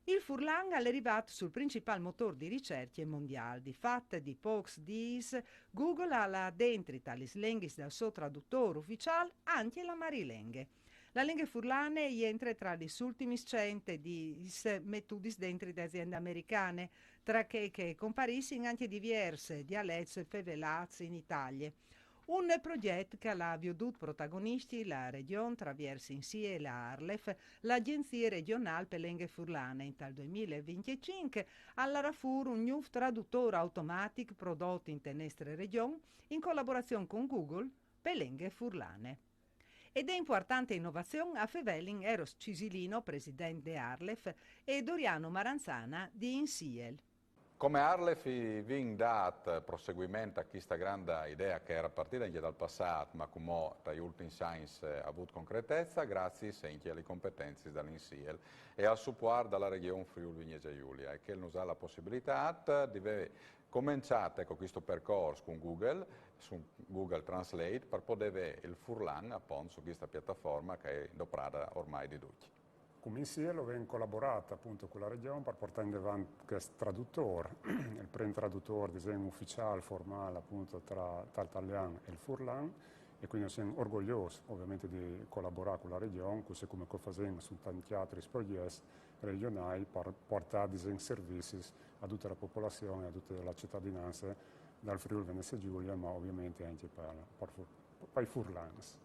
Il Furlan è arrivato sul principale motore di ricerche mondiale. Di fatto, di pochi dies, Google ha dentro le lingue del suo traduttore ufficiale anche la marilenghe. La lingua furlane entra tra gli ultimi 100 di metodi dentro le aziende americane, tra che compariscono anche diverse dialetti fevelati in Italia. Un progetto che ha veduto protagonisti la Regione Traversi insieme la Arlef, l'Agenzia regionale per lingue furlane. In tal 2025 alla Rafur un nuovo traduttore automatico prodotto in tenestre regione in collaborazione con Google per lingue furlane. Ed è importante innovazione a Fevelin Eros Cisilino, presidente di Arlef, e Doriano Maranzana di Insiel. Come Arlef vin dat proseguimento a questa grande idea che era partita anche dal passato, ma come dagli ultimi science ha avuto concretezza, grazie anche alle competenze dall'Insiel e al supporto dalla regione Friuli Venezia Giulia, e che nos ha la possibilità di cominciare con questo percorso con Google, su Google Translate, per poter avere il Furlan appunto su questa piattaforma che è doprata ormai di tutti. Come insieme abbiamo collaborato appunto con la regione per portare in avanti questo traduttore, il primo traduttore disegno ufficiale, formale appunto tra l'italiano e il furlan, e quindi siamo orgogliosi ovviamente di collaborare con la regione, così come facciamo su tanti altri progetti regionali per portare disegni servizi a tutta la popolazione, a tutta la cittadinanza dal Friuli Venezia Giulia, ma ovviamente anche per i furlans.